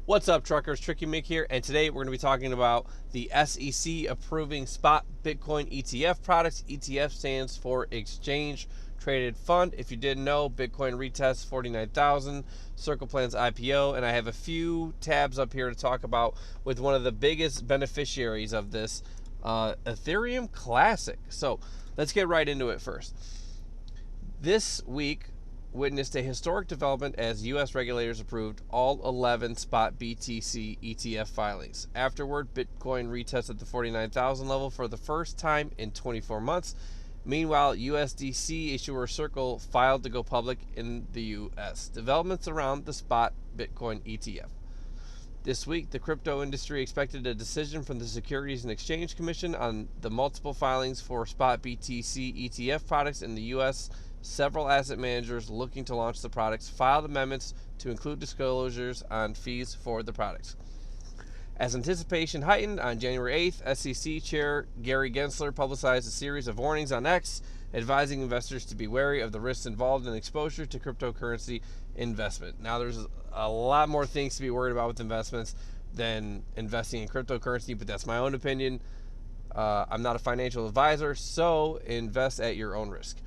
What's up, truckers? Tricky Mick here, and today we're going to be talking about the SEC approving spot Bitcoin ETF products. ETF stands for Exchange Traded Fund. If you didn't know, Bitcoin retests 49,000, Circle plans IPO, and I have a few tabs up here to talk about with one of the biggest beneficiaries of this, Ethereum Classic. So let's get right into it first. This week witnessed a historic development as U.S. regulators approved all 11 spot BTC ETF filings. Afterward, Bitcoin retested the 49,000 level for the first time in 24 months. Meanwhile, USDC issuer Circle filed to go public in the U.S. Developments around the spot Bitcoin ETF. This week, the crypto industry expected a decision from the Securities and Exchange Commission on the multiple filings for spot BTC ETF products in the U.S. Several asset managers looking to launch the products filed amendments to include disclosures on fees for the products. As anticipation heightened, on January 8th, SEC Chair Gary Gensler publicized a series of warnings on X, advising investors to be wary of the risks involved in exposure to cryptocurrency investment. Now, there's a lot more things to be worried about with investments than investing in cryptocurrency, but that's my own opinion. I'm not a financial advisor, so invest at your own risk.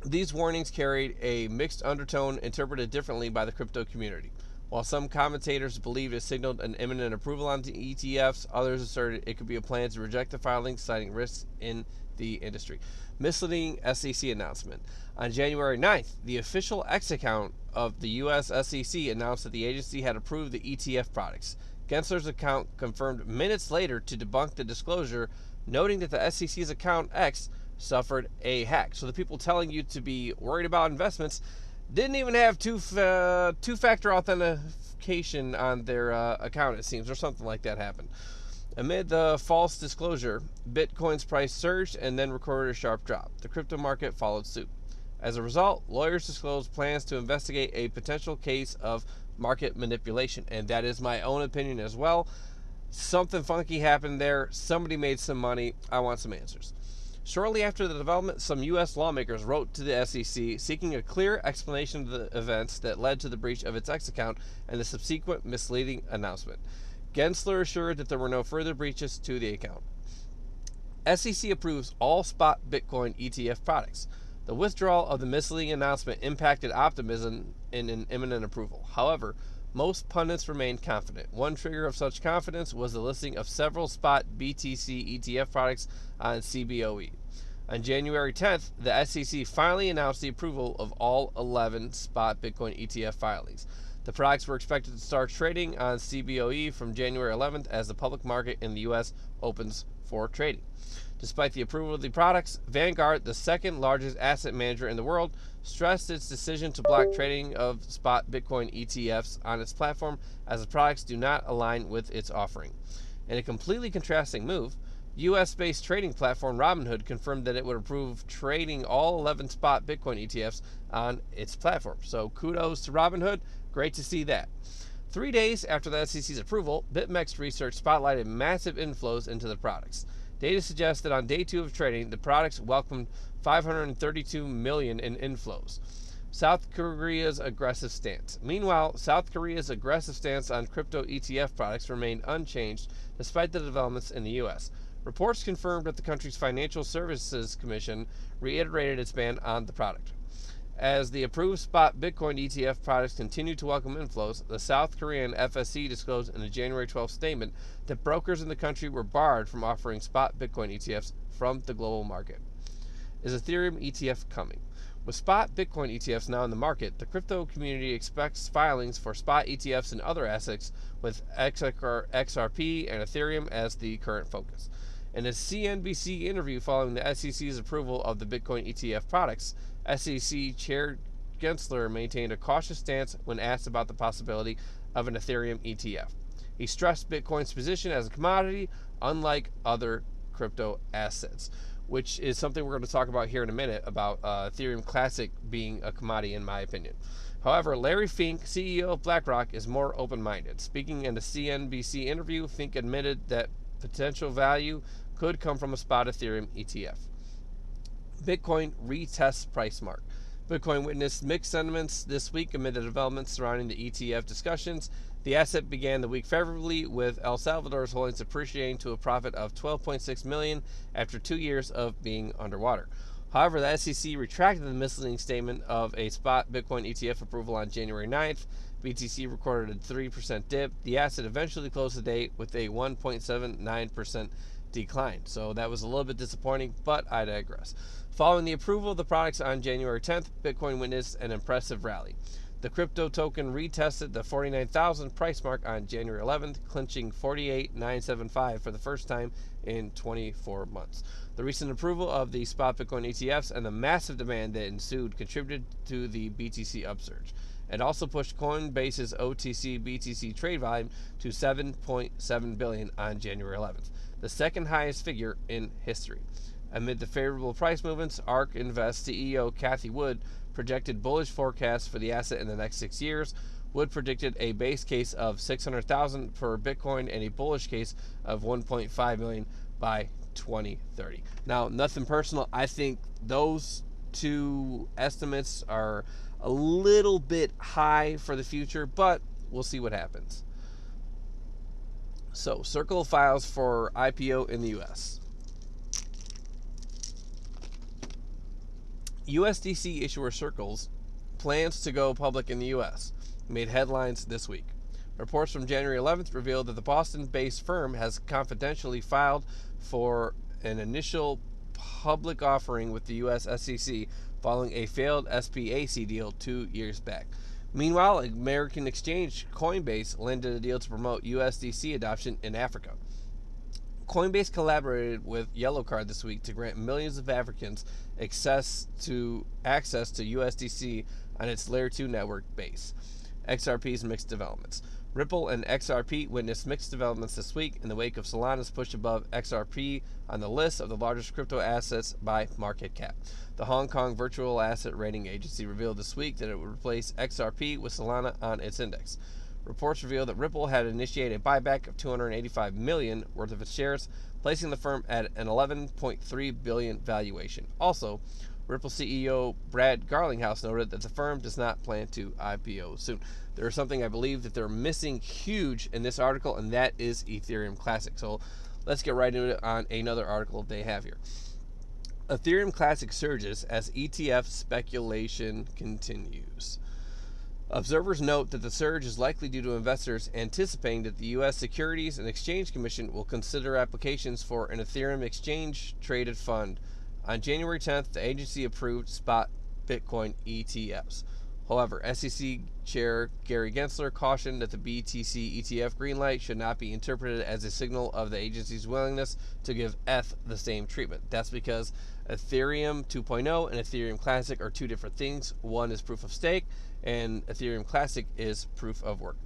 These warnings carried a mixed undertone interpreted differently by the crypto community. While some commentators believed it signaled an imminent approval on the ETFs, others asserted it could be a plan to reject the filings, citing risks in the industry. Misleading SEC announcement. On January 9th, the official X account of the U.S. SEC announced that the agency had approved the ETF products. Gensler's account confirmed minutes later to debunk the disclosure, noting that the SEC's account X suffered a hack. So the people telling you to be worried about investments didn't even have two-factor authentication on their account, it seems, or something like that happened. Amid the false disclosure, Bitcoin's price surged and then recorded a sharp drop. The crypto market followed suit. As a result, lawyers disclosed plans to investigate a potential case of market manipulation, and that is my own opinion as well. Something funky happened there. Somebody made some money. I want some answers. Shortly after the development, some U.S. lawmakers wrote to the SEC seeking a clear explanation of the events that led to the breach of its X account and the subsequent misleading announcement. Gensler assured that there were no further breaches to the account. SEC approves all spot Bitcoin ETF products. The withdrawal of the misleading announcement impacted optimism in an imminent approval. However, most pundits remained confident. One trigger of such confidence was the listing of several spot BTC ETF products on CBOE. On January 10th, the SEC finally announced the approval of all 11 spot Bitcoin ETF filings. The products were expected to start trading on CBOE from January 11th as the public market in the U.S. opens for trading. Despite the approval of the products, Vanguard, the second largest asset manager in the world, stressed its decision to block trading of spot Bitcoin ETFs on its platform as the products do not align with its offering. In a completely contrasting move, U.S.-based trading platform Robinhood confirmed that it would approve trading all 11 spot Bitcoin ETFs on its platform. So kudos to Robinhood. Great to see that. 3 days after the SEC's approval, BitMEX research spotlighted massive inflows into the products. Data suggests that on day 2 of trading, the products welcomed $532 million in inflows. South Korea's aggressive stance. Meanwhile, South Korea's aggressive stance on crypto ETF products remained unchanged despite the developments in the U.S. Reports confirmed that the country's Financial Services Commission reiterated its ban on the product. As the approved spot Bitcoin ETF products continue to welcome inflows, the South Korean FSC disclosed in a January 12th statement that brokers in the country were barred from offering spot Bitcoin ETFs from the global market. Is Ethereum ETF coming? With spot Bitcoin ETFs now in the market, the crypto community expects filings for spot ETFs and other assets with XRP and Ethereum as the current focus. In a CNBC interview following the SEC's approval of the Bitcoin ETF products, SEC Chair Gensler maintained a cautious stance when asked about the possibility of an Ethereum ETF. He stressed Bitcoin's position as a commodity, unlike other crypto assets, which is something we're going to talk about here in a minute, about Ethereum Classic being a commodity in my opinion. However, Larry Fink, CEO of BlackRock, is more open-minded. Speaking in a CNBC interview, Fink admitted that potential value could come from a spot Ethereum ETF. Bitcoin retests price mark. Bitcoin witnessed mixed sentiments this week amid the developments surrounding the ETF discussions. The asset began the week favorably, with El Salvador's holdings appreciating to a profit of $12.6 million after 2 years of being underwater. However, the SEC retracted the misleading statement of a spot Bitcoin ETF approval on January 9th. BTC recorded a 3% dip. The asset eventually closed the day with a 1.79% decline. So that was a little bit disappointing, but I digress. Following the approval of the products on January 10th, Bitcoin witnessed an impressive rally. The crypto token retested the 49,000 price mark on January 11th, clinching 48,975 for the first time in 24 months. The recent approval of the spot Bitcoin ETFs and the massive demand that ensued contributed to the BTC upsurge. It also pushed Coinbase's OTC BTC trade volume to 7.7 billion on January 11th, the second highest figure in history. Amid the favorable price movements, ARK Invest CEO Cathie Wood projected bullish forecasts for the asset in the next 6 years. Wood predicted a base case of 600,000 per Bitcoin and a bullish case of 1.5 million by 2030. Now, nothing personal. I think those two estimates are a little bit high for the future, but we'll see what happens. So, Circle files for IPO in the U.S. USDC issuer Circles plans to go public in the U.S. made headlines this week. Reports from January 11th revealed that the Boston-based firm has confidentially filed for an initial public offering with the U.S. SEC following a failed SPAC deal 2 years back. Meanwhile, American exchange Coinbase landed a deal to promote USDC adoption in Africa. Coinbase collaborated with Yellowcard this week to grant millions of Africans access to USDC on its Layer 2 network base. XRP's mixed developments. Ripple and XRP witnessed mixed developments this week in the wake of Solana's push above XRP on the list of the largest crypto assets by market cap. The Hong Kong Virtual Asset Rating Agency revealed this week that it would replace XRP with Solana on its index. Reports reveal that Ripple had initiated a buyback of $285 million worth of its shares, placing the firm at an $11.3 billion valuation. Also, Ripple CEO Brad Garlinghouse noted that the firm does not plan to IPO soon. There is something I believe that they're missing huge in this article, and that is Ethereum Classic. So let's get right into it on another article they have here. Ethereum Classic surges as ETF speculation continues. Observers note that the surge is likely due to investors anticipating that the U.S. Securities and Exchange Commission will consider applications for an Ethereum exchange-traded fund. On January 10th, the agency approved spot Bitcoin ETFs. However, SEC Chair Gary Gensler cautioned that the BTC ETF greenlight should not be interpreted as a signal of the agency's willingness to give ETH the same treatment. That's because Ethereum 2.0 and Ethereum Classic are two different things. One is proof of stake, and Ethereum Classic is proof of work.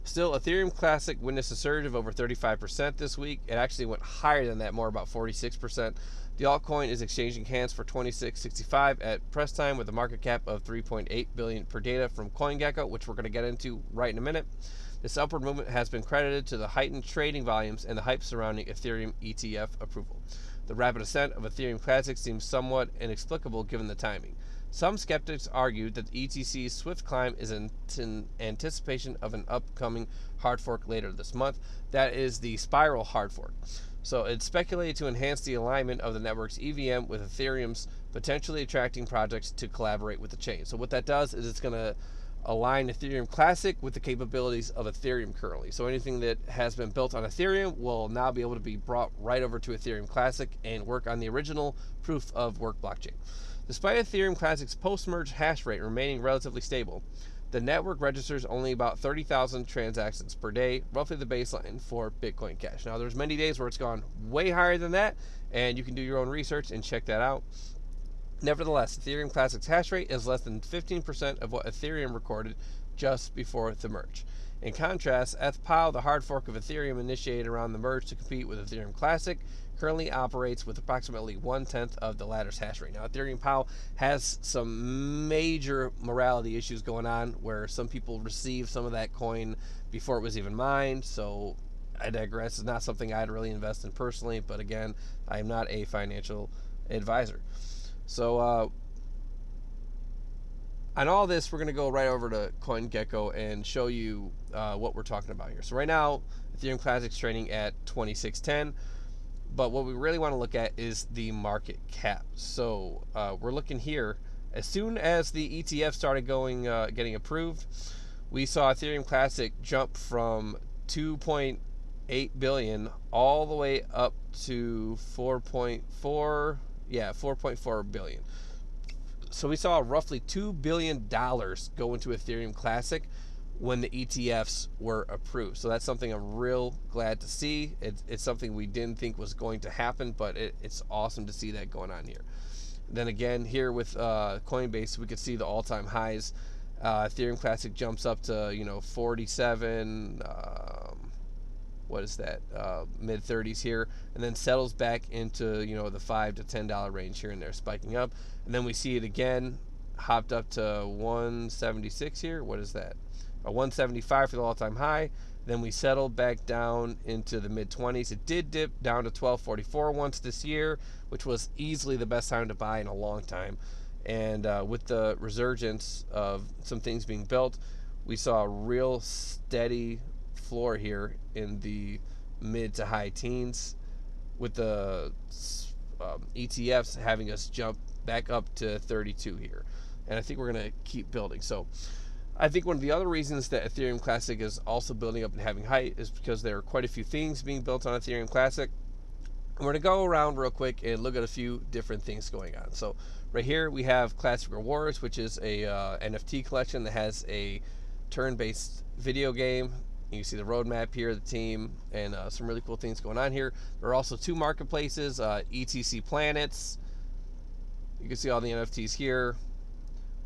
Still, Ethereum Classic witnessed a surge of over 35% this week. It actually went higher than that, more about 46%. The altcoin is exchanging hands for $26.65 at press time with a market cap of $3.8 billion per data from CoinGecko, which we're going to get into right in a minute. This upward movement has been credited to the heightened trading volumes and the hype surrounding Ethereum ETF approval. The rapid ascent of Ethereum Classic seems somewhat inexplicable given the timing. Some skeptics argued that the ETC's swift climb is in anticipation of an upcoming hard fork later this month. That is the Spiral hard fork. So it's speculated to enhance the alignment of the network's EVM with Ethereum's, potentially attracting projects to collaborate with the chain. So what that does is it's going to align Ethereum Classic with the capabilities of Ethereum currently. So anything that has been built on Ethereum will now be able to be brought right over to Ethereum Classic and work on the original proof of work blockchain. Despite Ethereum Classic's post-merge hash rate remaining relatively stable, the network registers only about 30,000 transactions per day, roughly the baseline for Bitcoin Cash. Now, there's many days where it's gone way higher than that, and you can do your own research and check that out. Nevertheless, Ethereum Classic's hash rate is less than 15% of what Ethereum recorded just before the merge. In contrast, ETHPOW, the hard fork of Ethereum initiated around the merge to compete with Ethereum Classic, currently operates with approximately 1/10 of the latter's hash rate. Now, Ethereum POW has some major morality issues going on where some people receive some of that coin before it was even mined, so I digress. It's not something I'd really invest in personally, but again, I'm not a financial advisor. So on all this, we're going to go right over to CoinGecko and show you what we're talking about here. So right now, Ethereum Classic's trading at 2610. But what we really want to look at is the market cap. So we're looking here. As soon as the ETF started getting approved, we saw Ethereum Classic jump from 2.8 billion all the way up to 4.4 billion. So we saw roughly $2 billion go into Ethereum Classic when the ETFs were approved. So that's something I'm real glad to see. It's something we didn't think was going to happen, but it's awesome to see that going on here. Then again, here with Coinbase, we could see the all-time highs. Ethereum Classic jumps up to 47. What is that? Mid 30s here, and then settles back into the $5 to $10 range here and there, spiking up, and then we see it again, hopped up to 176 here. What is that? 175 for the all-time high. Then we settled back down into the mid 20s. It did dip down to 1244 once this year, which was easily the best time to buy in a long time. And with the resurgence of some things being built, we saw a real steady floor here in the mid to high teens, with the ETFs having us jump back up to 32 here. And I think we're going to keep building. So I think one of the other reasons that Ethereum Classic is also building up and having height is because there are quite a few things being built on Ethereum Classic. We're going to go around real quick and look at a few different things going on. So right here we have Classic Rewards, which is a NFT collection that has a turn-based video game. You can see the roadmap here, the team, and some really cool things going on here. There are also two marketplaces, ETC Planets. You can see all the NFTs here.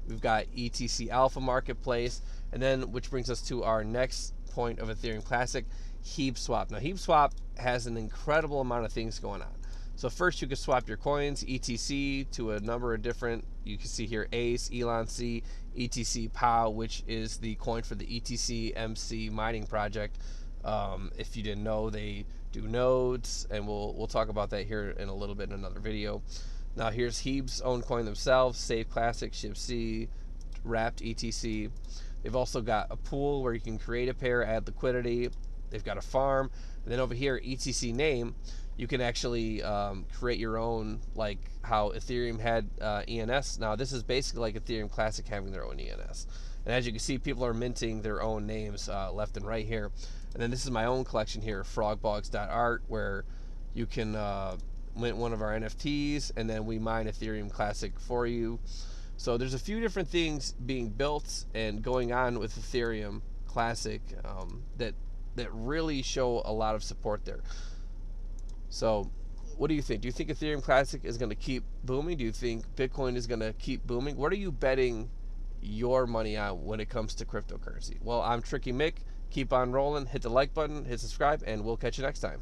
We've got ETC Alpha Marketplace, and then which brings us to our next point of Ethereum Classic, HeapSwap. Now HeapSwap has an incredible amount of things going on. So first you can swap your coins, ETC, to a number of different, you can see here ACE, Elon C, ETC POW, which is the coin for the ETC MC mining project. If you didn't know, they do nodes, and we'll talk about that here in a little bit in another video. Now here's Heap's own coin themselves, Safe Classic, ShipC, Wrapped ETC. They've also got a pool where you can create a pair, add liquidity. They've got a farm. And then over here, ETC Name, you can actually create your own, like how Ethereum had ENS. Now this is basically like Ethereum Classic having their own ENS. And as you can see, people are minting their own names left and right here. And then this is my own collection here, frogbogs.art, where you can mint one of our NFTs, and then we mine Ethereum Classic for you. So there's a few different things being built and going on with Ethereum Classic that really show a lot of support there. So what do you think? Do you think Ethereum Classic is going to keep booming? Do you think Bitcoin is going to keep booming? What are you betting your money on when it comes to cryptocurrency? Well, I'm Tricky Mick. Keep on rolling. Hit the like button, hit subscribe, and we'll catch you next time.